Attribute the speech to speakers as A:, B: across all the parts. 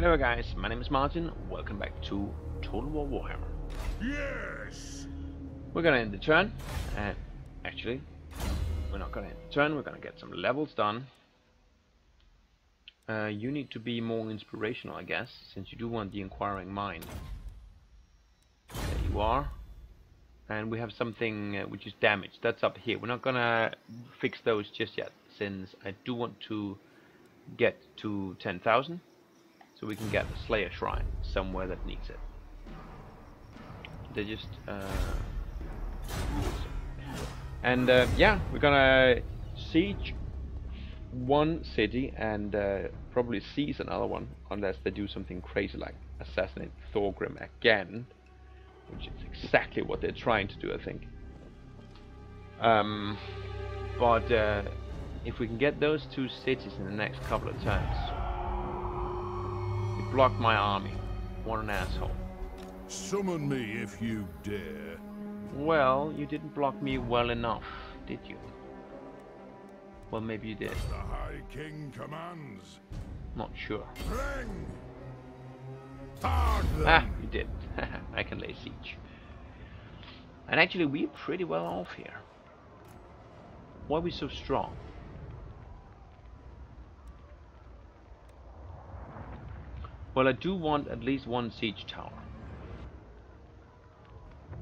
A: Hello guys, my name is Martin. Welcome back to Total War Warhammer.
B: Yes.
A: We're gonna end the turn, and actually, we're not gonna end the turn. We're gonna get some levels done. You need to be more inspirational, I guess, since you do want the inquiring mind. There you are. And we have something which is damaged. That's up here. We're not gonna fix those just yet, since I do want to get to 10,000. So we can get the Slayer Shrine somewhere that needs it. They just and yeah, we're gonna siege one city and probably seize another one, unless they do something crazy like assassinate Thorgrim again, which is exactly what they're trying to do, I think. But if we can get those two cities in the next couple of turns. You blocked my army. What an asshole.
B: Summon me if you dare.
A: Well, you didn't block me well enough, did you? Well, maybe you did.
B: As the High King commands.
A: Not sure.
B: Bring! Tard them!
A: Ah, you did. I can lay siege. And actually, we're pretty well off here. Why are we so strong? Well, I do want at least one siege tower.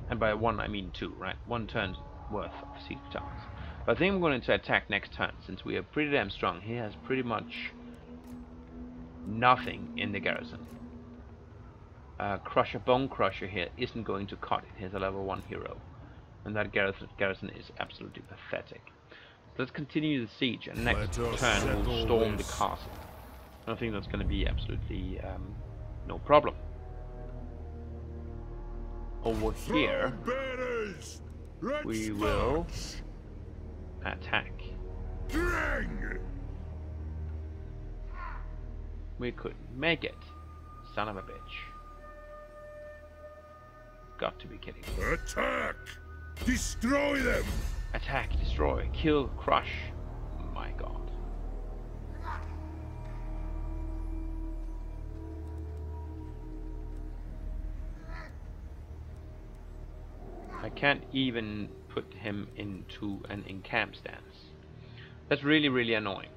A: And by one, I mean two, right? One turn's worth of siege towers. But I think I'm going to attack next turn, since we are pretty damn strong. He has pretty much nothing in the garrison. Crusher, Bone Crusher here isn't going to cut it. He's a level 1 hero. And that garrison is absolutely pathetic. So let's continue the siege, and next turn we'll storm the castle. I think that's going to be absolutely no problem. Over here, we will attack. We couldn't make it. Son of a bitch. Got to be kidding me.
B: Attack! Destroy them!
A: Attack, destroy, kill, crush. My god. I can't even put him into an encamp stance. That's really, really annoying.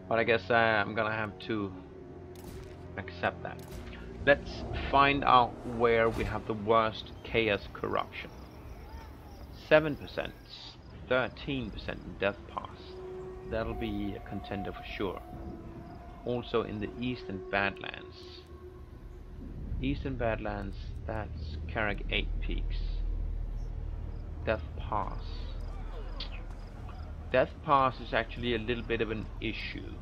A: But I guess I'm gonna have to accept that. Let's find out where we have the worst chaos corruption. 7%, 13% in Death Pass. That'll be a contender for sure. Also in the Eastern Badlands. Eastern Badlands, that's Carrag 8 Peaks. Death Pass. Death Pass is actually a little bit of an issue.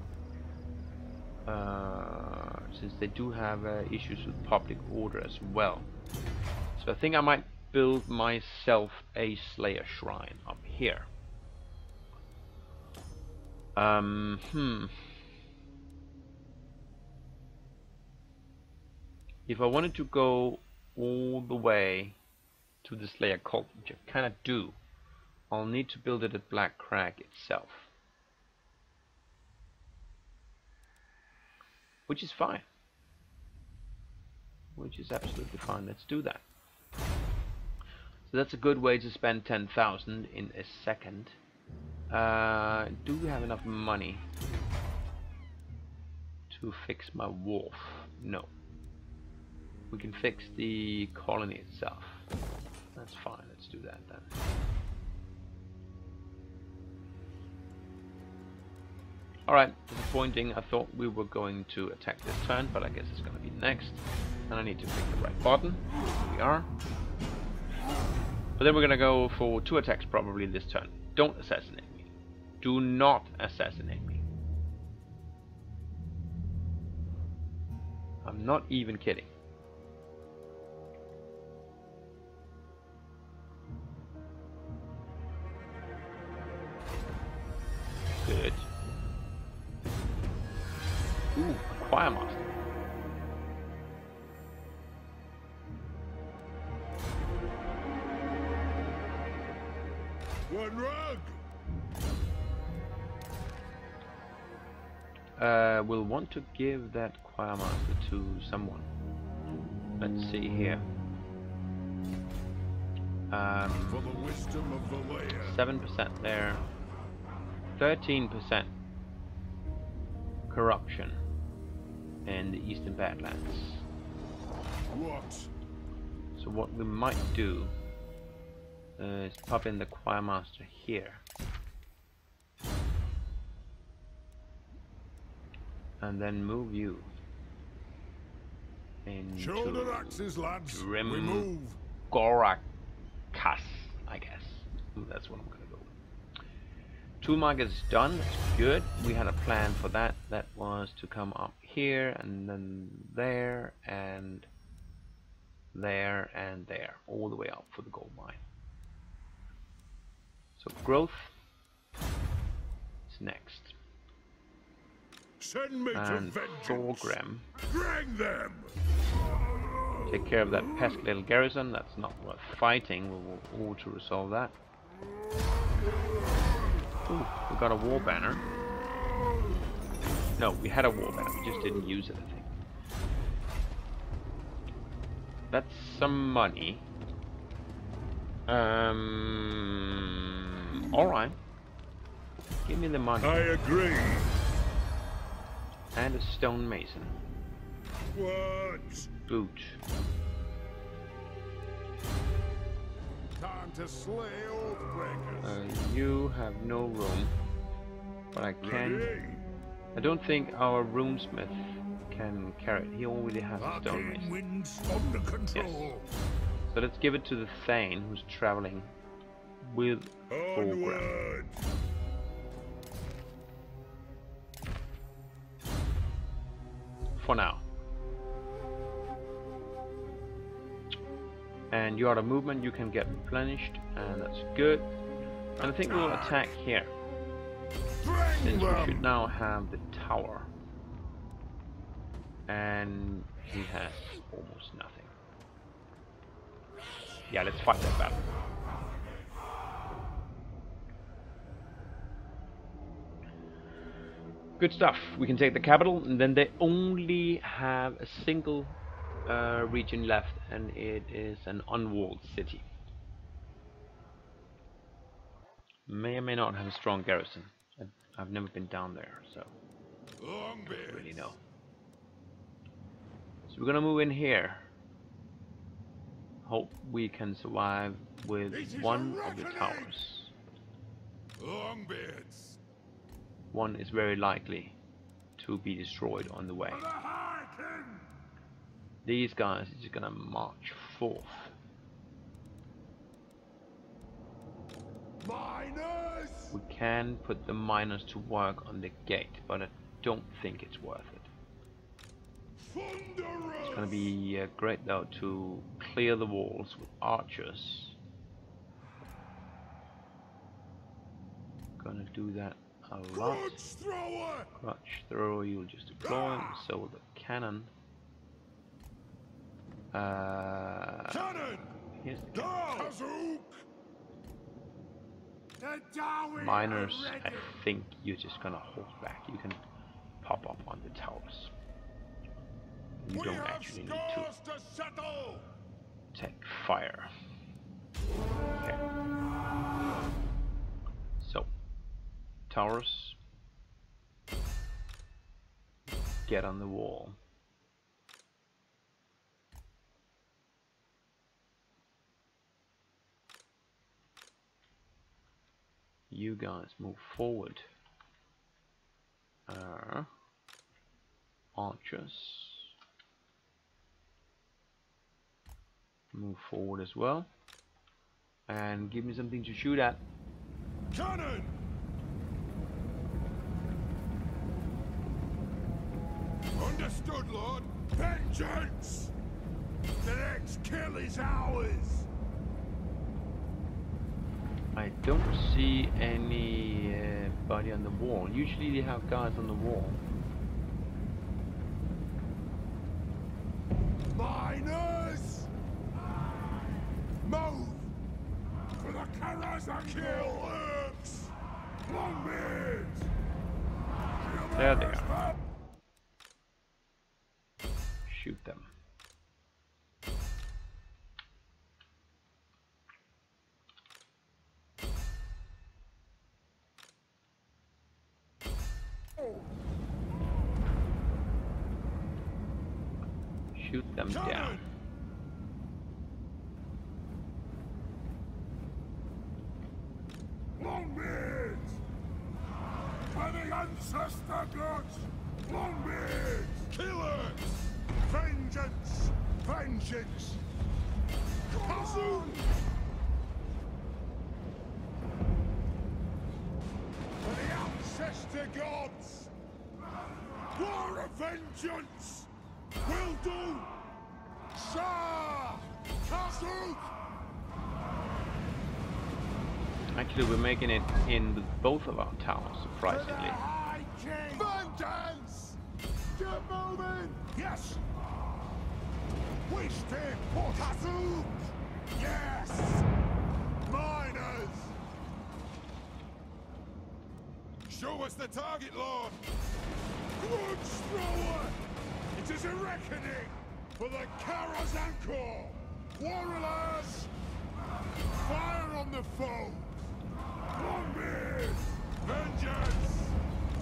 A: Since they do have issues with public order as well. So I think I might build myself a Slayer Shrine up here. If I wanted to go all the way to the Slayer cult, which I kind of do, I'll need to build it at Black Crag itself. Which is fine. Which is absolutely fine. Let's do that. So that's a good way to spend 10,000 in a second. Do we have enough money to fix my wharf? No. We can fix the colony itself. That's fine. Let's do that then. Alright, disappointing. I thought we were going to attack this turn, but I guess it's going to be next. And I need to pick the right button. Here we are. But then we're going to go for 2 attacks probably this turn. Don't assassinate me. Do not assassinate me. I'm not even kidding. Good. Ooh, Choir Master.
B: One rug!
A: will want to give that choir master to someone. Let's see here.
B: For the wisdom of the layer.
A: 7% there. 13% corruption in the Eastern Badlands.
B: What?
A: So what we might do is pop in the choir master here. And then move you into
B: Shoulder axes, lads.
A: Grim
B: We move.
A: Gorakas, I guess. Ooh, that's what I'm gonna go with. Tool market is done. That's good. We had a plan for that. That was to come up here and then there and there and there, all the way up for the gold mine. So growth is next.
B: Send me to
A: And
B: vengeance.
A: Thorgrim,
B: Drag them.
A: take care of that pesky little garrison. That's not worth fighting. We'll auto resolve that. Ooh, we got a war banner. No, we had a war banner. We just didn't use it, I think. That's some money. Alright. Give me the money.
B: I agree.
A: And a stone mason.
B: What?
A: Boot.
B: Time to slay oathbreakers.
A: You have no room. But I can...
B: Ready?
A: I don't think our runesmith can carry it. He already has a stone
B: Arcane
A: mason.
B: winds under control.
A: So let's give it to the Thane who's traveling with Thorgrim.
B: Onward.
A: For now. And you out of movement, you can get replenished, and that's good. And I think we'll attack here,
B: Drag
A: since we
B: them.
A: should now have the tower. And he has almost nothing. Yeah, let's fight that battle. Good stuff. We can take the capital, and then they only have a single region left, and it is an unwalled city. May or may not have a strong garrison. I've never been down there, so I don't really know. So we're gonna move in here. Hope we can survive with one of the towers.
B: Longbeards.
A: One is very likely to be destroyed on the way.
B: For the Harkin.
A: These guys are just gonna march forth.
B: Miners.
A: We can put the miners to work on the gate, but I don't think it's worth it.
B: Thunderous.
A: It's gonna be great though to clear the walls with archers. Gonna do that a lot.
B: Crutch thrower.
A: Crutch thrower, you'll just deploy. So will the cannon.
B: Cannon.
A: Here's the
B: Go.
A: cannon.
B: Kazook. The Darwin
A: Miners,
B: are
A: I
B: ready.
A: think you're just gonna hold back. You can pop up on the towers. You
B: We
A: don't
B: have
A: actually need
B: scores to settle.
A: to take fire. Okay. So, towers, get on the wall. You guys move forward. Archers, move forward as well, and give me something to shoot at.
B: Cannon. Understood, Lord. Vengeance. The next kill is ours.
A: I don't see anybody on the wall. Usually they have guys on the wall.
B: Miners. Move. For the Karaza kill. Longbeards.
A: There they are. Shoot them. Shoot them down.
B: Longbeards! By the ancestor gods! Longbeards! Killers! Vengeance! Vengeance! Kazoo! For the ancestor gods! War of vengeance! Will do! Shah! Kazoo!
A: Actually, we're making it in with both of our towers, surprisingly.
B: Vengeance! Get moving! Yes! We stay put! Kazoo! Yes! Miners! Show us the target, Lord! Grudge thrower! It is a reckoning for the Karazanko! Warriors! Fire on the foe! Longbeard! Vengeance!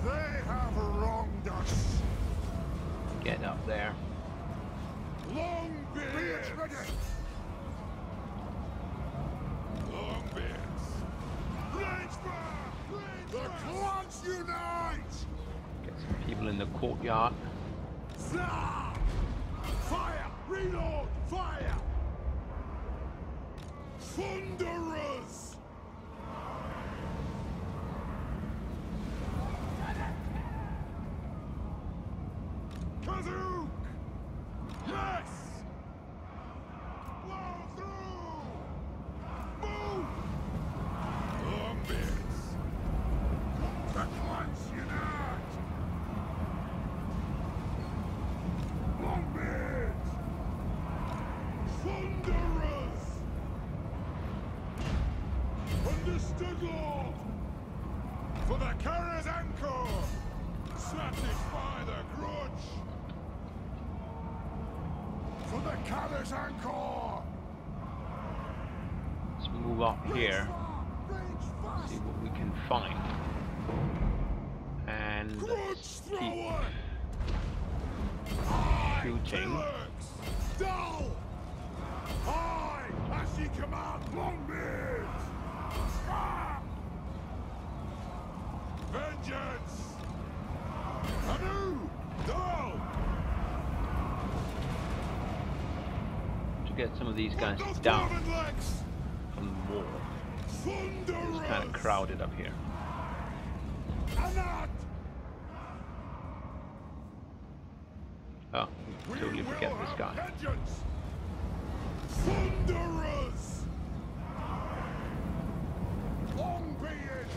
B: They have wronged us!
A: Get up there.
B: Longbeards! Ready! Longbeards! Rangefire! The clans unite!
A: Get some people in the courtyard.
B: Zah! Fire! Reload! Fire! Thunderers! Kazook! Yes! Blow through! Move! Longbeards! The clans unite! Longbeards! Thunderers! Understood, Lord! For the carrier's anchor! Satisfy the grudge! For the carrier's anchor!
A: Let's move up here. See what we can find. And let's keep shooting.
B: Dull! Aye! As ye command, Longbeard! Ah! Vengeance! Anew! Dull!
A: To get some of these guys down from the wall. It's kind of crowded up here.
B: Anat!
A: Oh, totally forget this guy.
B: Vengeance! Thunderers! Longbeard!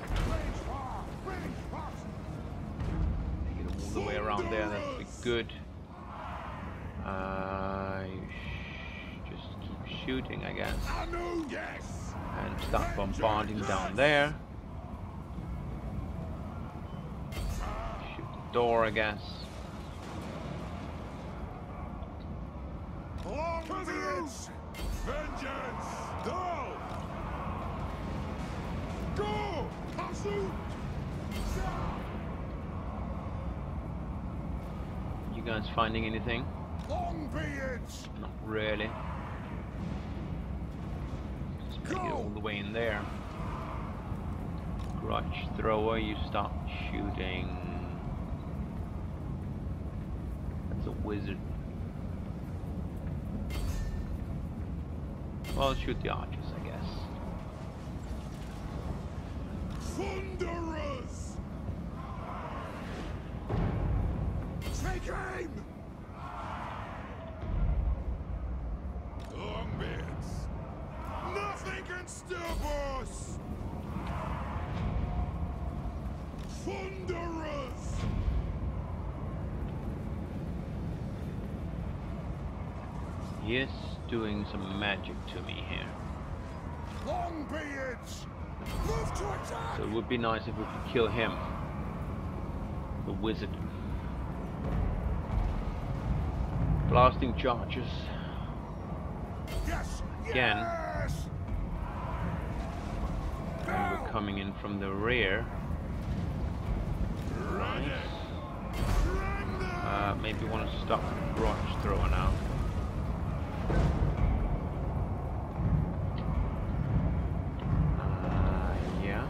B: Range far! Range fast!
A: Get all the way around there, that'd be good. Just keep shooting, I guess.
B: Anu, yes!
A: And start bombarding down there. Shoot the door, I guess.
B: Longbeards! Vengeance! Dull! Go! Pursuit!
A: You guys finding anything?
B: Longbeards!
A: Not really. Just make it all the way in there. Grudge thrower, you start shooting. That's a wizard. Well, shoot the archers, I guess.
B: Thunderers! Take aim! Longbeards! Nothing can stop us! Thunderers!
A: He is doing some magic to me here.
B: Longbeards! Move to attack!
A: So it would be nice if we could kill him. The wizard. Blasting charges.
B: Yes.
A: Again.
B: Yes.
A: And we're coming in from the rear. Nice. Maybe want to stop branch thrower now. Yeah.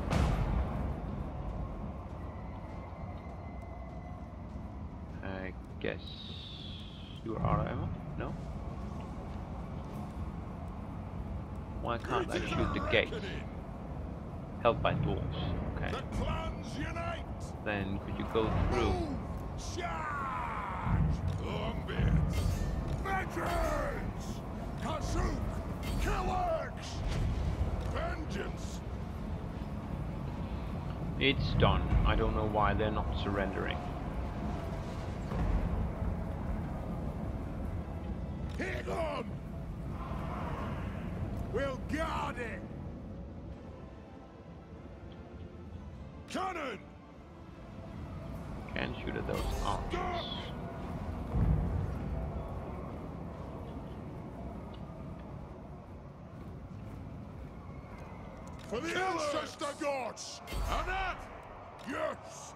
A: I guess you're out of ammo? No? Why can't I shoot the gates? Held by dwarves. Okay.
B: The clans unite.
A: Then could you go through?
B: Charge! Longbeards! Vengeance! Kasuk! Killers! Vengeance!
A: It's done. I don't know why they're not surrendering.
B: Hit on! We'll guard it! Cannon!
A: Can't shoot at those archers.
B: For the ancestor gods! And that! Yes!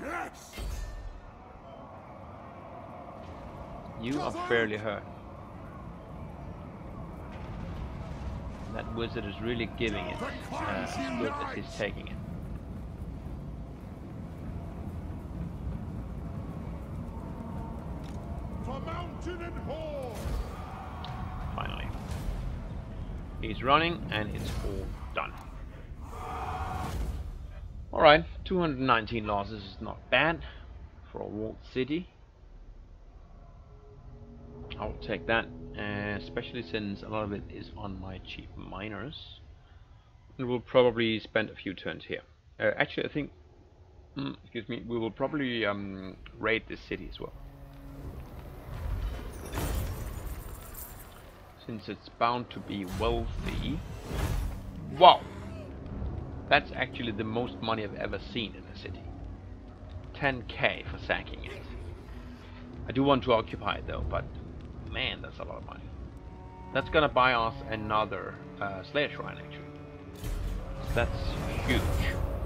B: Yes!
A: You are fairly hurt. That wizard is really giving it as good as he's taking it.
B: For mountain and horde!
A: Finally. He's running and it's all done. Alright, 219 losses is not bad for a walled city. I'll take that, especially since a lot of it is on my cheap miners. And we'll probably spend a few turns here. Actually, I think, excuse me, we will probably raid this city as well. Since it's bound to be wealthy. Wow! That's actually the most money I've ever seen in a city. 10k for sacking it. I do want to occupy it though, but man, that's a lot of money. That's gonna buy us another Slayer Shrine actually. So that's huge.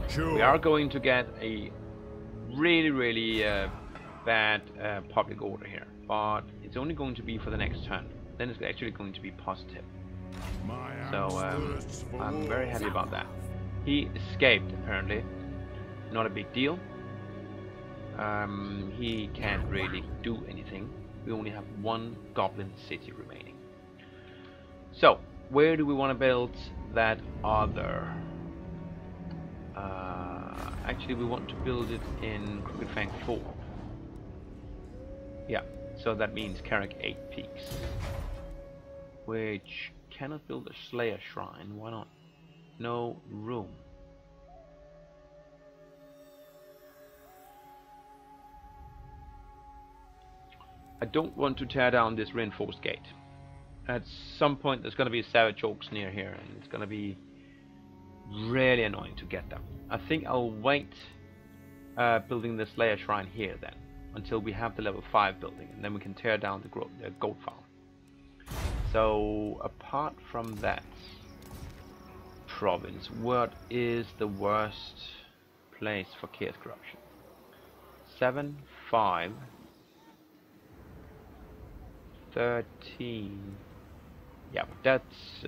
B: Sure.
A: We are going to get a really bad public order here, but it's only going to be for the next turn. Then it's actually going to be positive. So I'm very happy about that. He escaped apparently. Not a big deal. He can't really do anything. We only have one goblin city remaining. So, where do we want to build that other? Actually, we want to build it in Crooked Fang 4. Yeah, so that means Carrick 8 Peaks. Which cannot build a Slayer Shrine. Why not? No room. I don't want to tear down this reinforced gate. At some point there's going to be savage orcs near here and it's going to be really annoying to get them. I think I'll wait building the Slayer Shrine here then until we have the level 5 building, and then we can tear down the goat farm. So apart from that province, what is the worst place for chaos corruption? 7, 5, 13. Yeah, but that's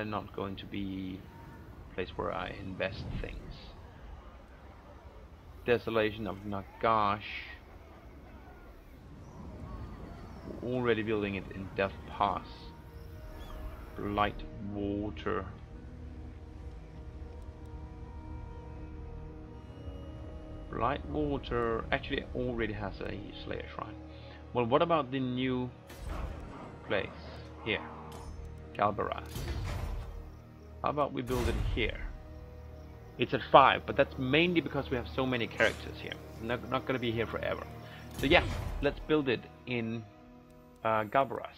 A: not going to be a place where I invest things. Desolation of Nagash. We're already building it in Death Pass. Blight Water. Blight Water actually already has a Slayer Shrine. Well, what about the new place here? Galbaraz. How about we build it here? It's at 5, but that's mainly because we have so many characters here. Not going to be here forever. So yeah, let's build it in Galbaraz.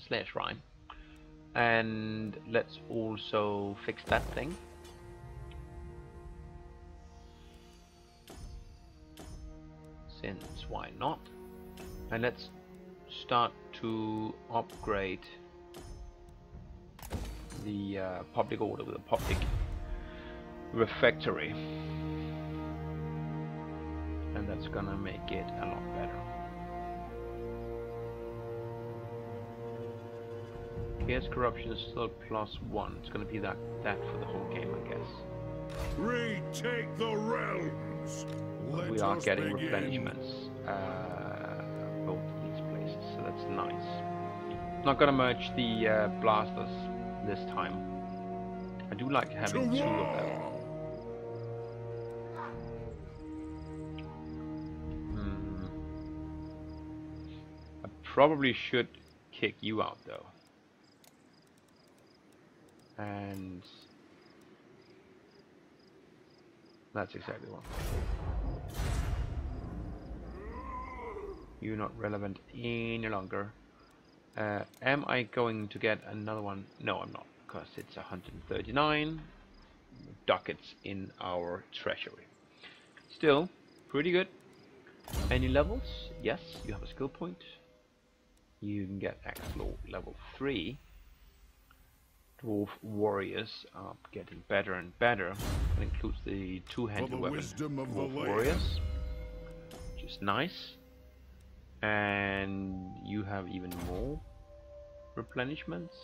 A: Slayer Shrine. And let's also fix that thing. since why not? And let's start to upgrade the public order with a public refectory, and that's gonna make it a lot better. Chaos corruption is still +1. It's gonna be that for the whole game, I guess.
B: Retake the realms.
A: But we are getting replenishments both of these places, so that's nice. Not gonna merge the blasters this time. I do like having 2 of them. I probably should kick you out though. And that's exactly what. You're not relevant any longer. Am I going to get another one? No, I'm not, because it's 139 ducats in our treasury. Still, pretty good. Any levels? Yes, you have a skill point. You can get Axe Law level 3. Dwarf warriors are getting better and better. That includes the two-handed weapon Dwarf warriors, which is nice. And you have even more replenishments.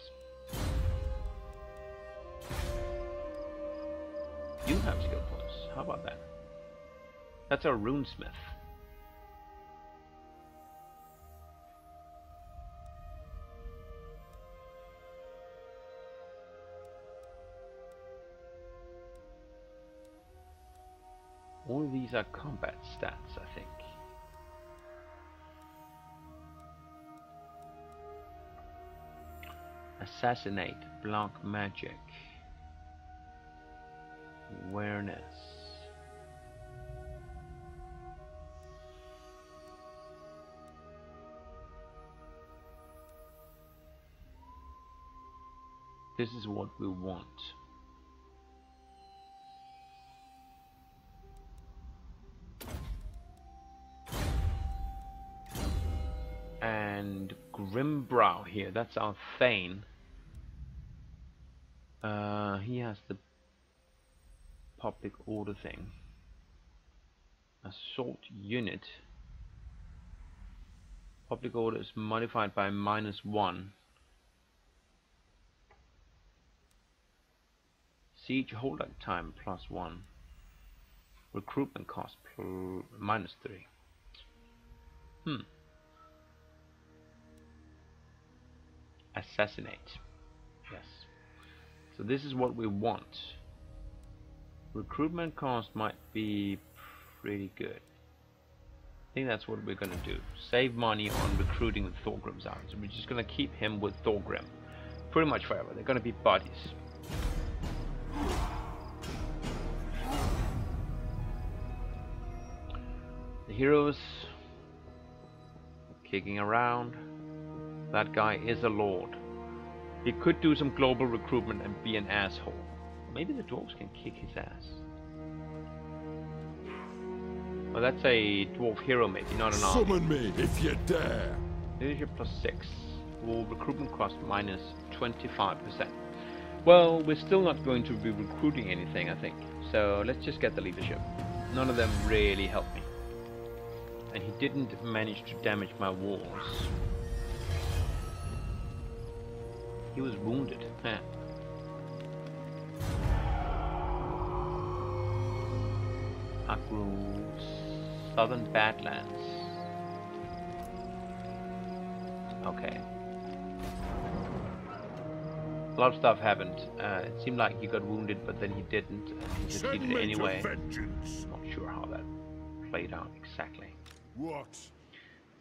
A: You have skill points. How about that? That's our runesmith. All of these are combat stats, I think. Assassinate, block magic, awareness. This is what we want. And Grimbrow here, that's our Thane. He has the public order thing. Assault unit. Public order is modified by -1. Siege hold-up time +1. Recruitment cost -3. Assassinate. Yes. So this is what we want. Recruitment cost might be pretty good. I think that's what we're gonna do. Save money on recruiting Thorgrim's out. So we're just gonna keep him with Thorgrim pretty much forever. They're gonna be buddies. The heroes kicking around. That guy is a lord. He could do some global recruitment and be an asshole. Maybe the dwarves can kick his ass. Well, that's a dwarf hero, maybe, not an army.
B: Summon me if you dare.
A: Leadership +6. Well, recruitment cost -25%. Well, we're still not going to be recruiting anything, I think. So let's just get the leadership. None of them really helped me. And he didn't manage to damage my walls. He was wounded. Akru, Southern Badlands. Okay. A lot of stuff happened. It seemed like he got wounded, but then he didn't, and he succeeded anyway. Not sure how that played out exactly.
B: What?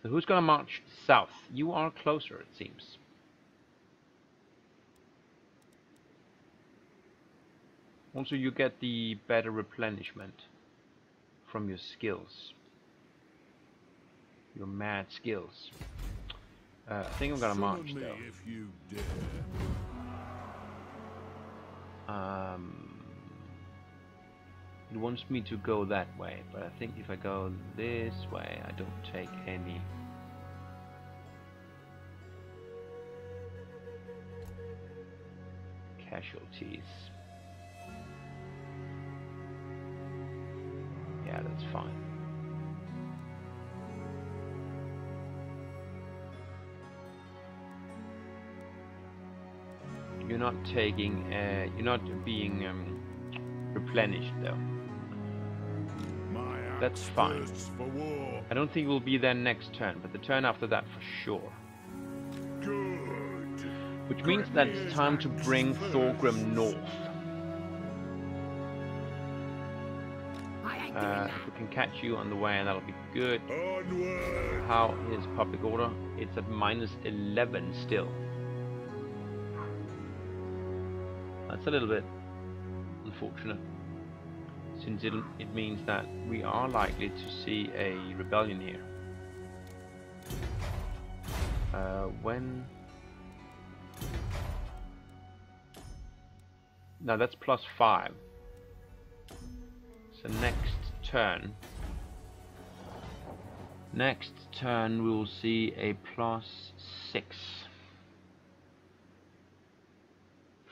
A: So who's gonna march south? You are closer, it seems. Also, you get the better replenishment from your skills. Your mad skills. I think I'm gonna march though.
B: If you dare.
A: It wants me to go that way, but I think if I go this way, I don't take any casualties. Yeah, that's fine. You're not taking, you're not being replenished though. That's fine. I don't think we'll be there next turn, but the turn after that for sure.
B: Good.
A: Which means that it's time to bring Thorgrim north. If we can catch you on the way, that'll be good.
B: Onward.
A: How is public order? It's at -11 still. That's a little bit unfortunate, since it means that we are likely to see a rebellion here. When? No, that's +5. So next turn we will see a +6.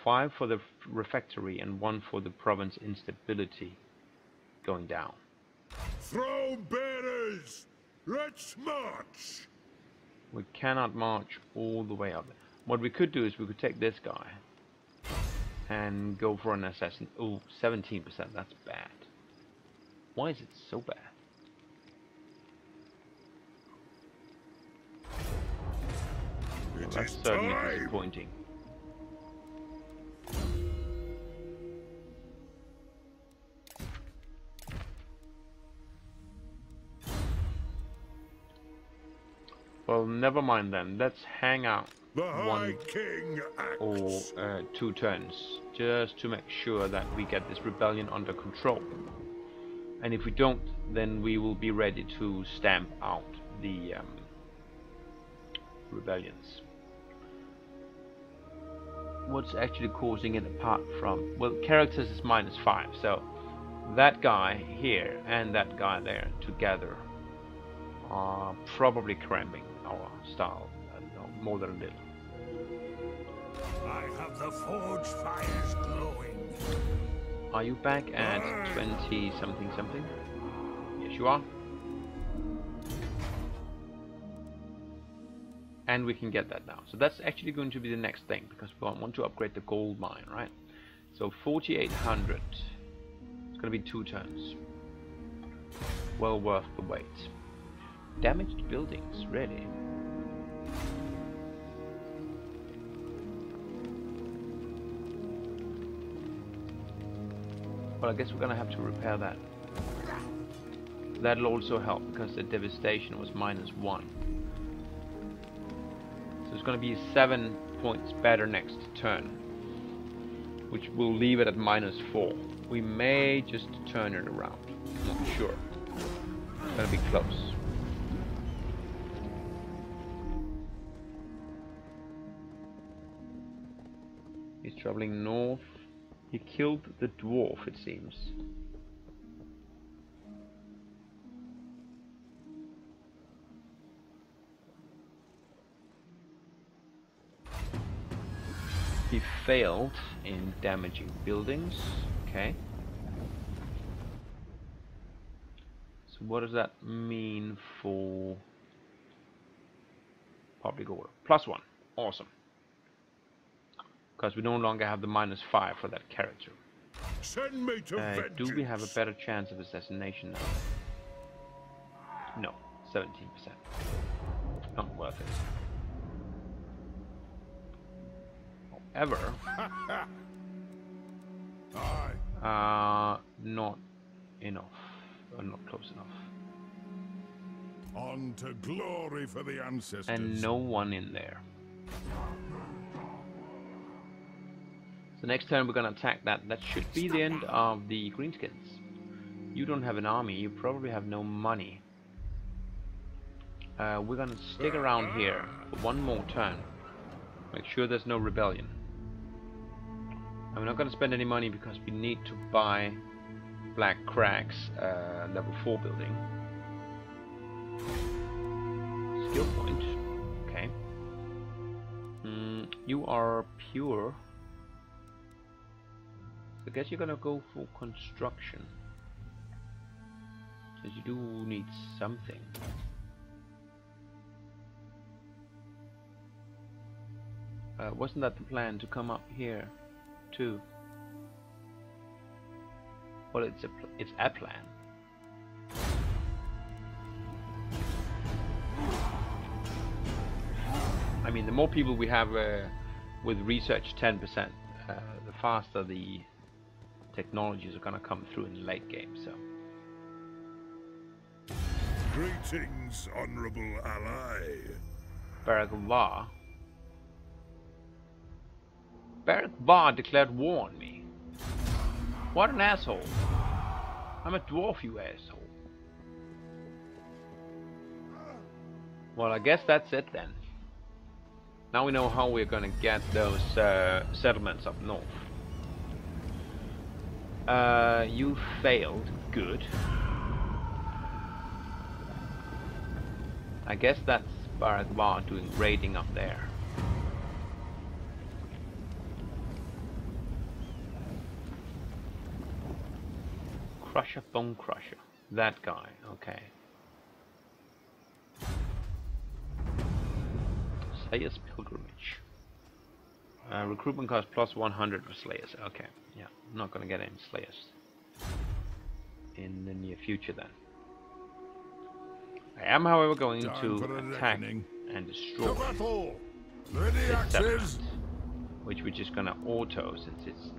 A: 5 for the refectory and 1 for the province instability going down.
B: Throne bearers, let's march.
A: We cannot march all the way up. What we could do is we could take this guy and go for an assassin. Oh, 17%, that's bad. Why is it so bad? Well, that's certainly disappointing. Well, never mind then. Let's hang out one or 2 turns, just to make sure that we get this rebellion under control. And if we don't, then we will be ready to stamp out the rebellions. What's actually causing it apart from... Well, characters is -5, so that guy here and that guy there together are probably cramping our style more than a little.
B: I have the forge fires glowing.
A: Are you back at 20 something something? Yes, you are. And we can get that now. So that's actually going to be the next thing, because we want to upgrade the gold mine, right? So 4,800. It's going to be 2 turns. Well worth the wait. Damaged buildings, really? Well, I guess we're gonna have to repair that. That'll also help, because the devastation was -1. So it's gonna be 7 points better next turn, which will leave it at -4. We may just turn it around. Not sure. It's gonna be close. He's traveling north. He killed the dwarf, it seems. He failed in damaging buildings. Okay. So what does that mean for public order? +1. Awesome. Because we no longer have the -5 for that character.
B: Send me to
A: do we have a better chance of assassination now? No, 17%. Not worth it. However, not enough, or not close enough.
B: On to glory for the ancestors.
A: And no one in there. So next turn we're gonna attack that. That should be the end of the greenskins. You don't have an army. You probably have no money. We're gonna stick around here for 1 more turn. Make sure there's no rebellion. I'm not gonna spend any money because we need to buy Black Crag's level 4 building. Skill point. Okay. You are pure. So I guess you're gonna go for construction. Because you do need something. Wasn't that the plan to come up here too? Well, it's a plan. I mean, the more people we have with research 10%, the faster the technologies are gonna come through in the late game. So.
B: Greetings, honorable ally.
A: Baragvar. Baragvar declared war on me. What an asshole. I'm a dwarf, you asshole. Well, I guess that's it then. Now we know how we're gonna get those settlements up north. You failed. Good. I guess that's Baragvar doing raiding up there. Crusher, Bone Crusher. That guy, okay. Slayer's Pilgrimage. Recruitment cost plus 100 for Slayers. Okay, yeah, I'm not gonna get any Slayers in the near future then. I am, however, going to attack and destroy this settlement, which we're just gonna auto since it's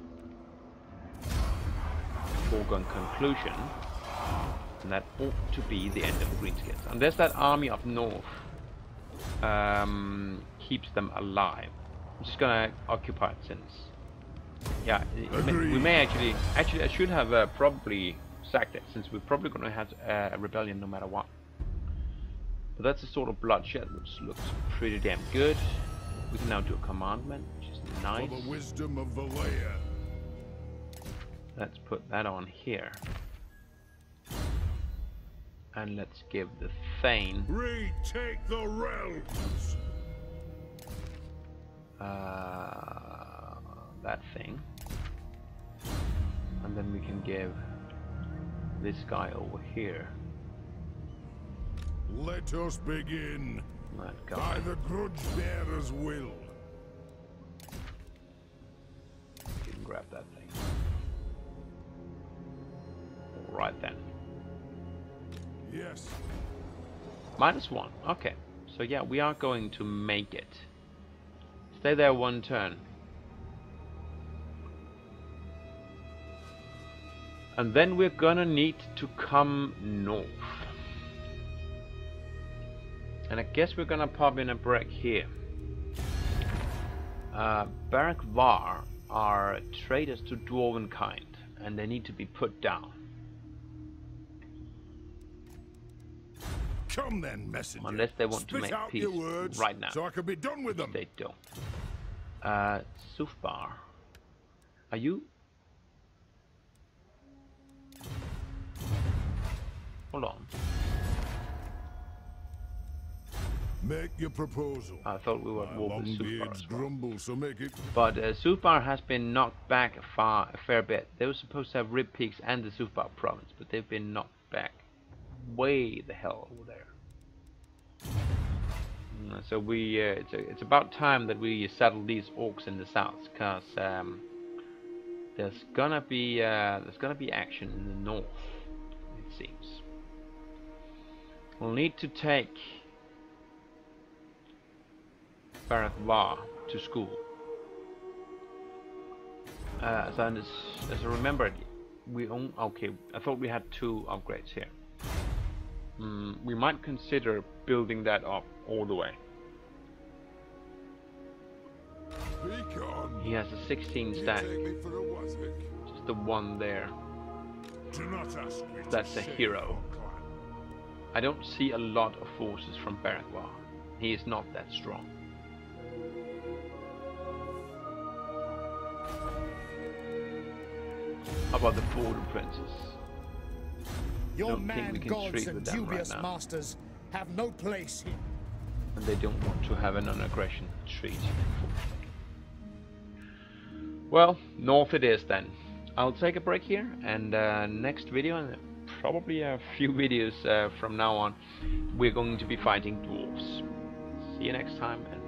A: foregone conclusion, and that ought to be the end of the Greenskins. Unless that army up north keeps them alive. I'm just gonna occupy it since, yeah, we may actually I should have probably sacked it, since we're probably gonna have a rebellion no matter what. But that's a sort of bloodshed which looks pretty damn good. We can now do a commandment, which is nice.
B: For the wisdom of Valea.
A: Let's put that on here. And let's give the Thane
B: retake the realms.
A: That thing. And then we can give this guy over here.
B: Let us begin.
A: That guy.
B: By the grudge bearer's will.
A: You can grab that thing. Right then.
B: Yes.
A: -1. Okay. So yeah, we are going to make it. Stay there one turn. And then we're gonna need to come north. And I guess we're gonna pop in a break here. Baragvar are traitors to dwarven kind, and they need to be put down.
B: Come then, messenger.
A: Unless they want to make peace right now.
B: So I could be done with them.
A: They don't. Sufbar. Are you? Hold on.
B: Make your proposal.
A: I thought we were at war with Sufbar as well.
B: Grumble, so make it.
A: But Sufbar has been knocked back a fair bit. They were supposed to have Rib Peaks and the Sufbar province, but they've been knocked back way the hell over there. So we it's about time that we settle these orcs in the south, because there's gonna be action in the north, it seems. We'll need to take Baragvar to school. As I remembered, we own. Okay, I thought we had 2 upgrades here. We might consider building that up all the way. He has a 16 stack. Just the one there. That's a hero. I don't see a lot of forces from Baragvar. He is not that strong. How about the border princes?
C: Your
A: don't think we
C: man
A: can
C: gods
A: treat
C: and
A: with them right
C: dubious
A: now.
C: masters have no place here.
A: And they don't want to have a non-aggression treaty. Well, north it is then. I'll take a break here, and next video, and probably a few videos from now on, we're going to be fighting dwarves. See you next time, and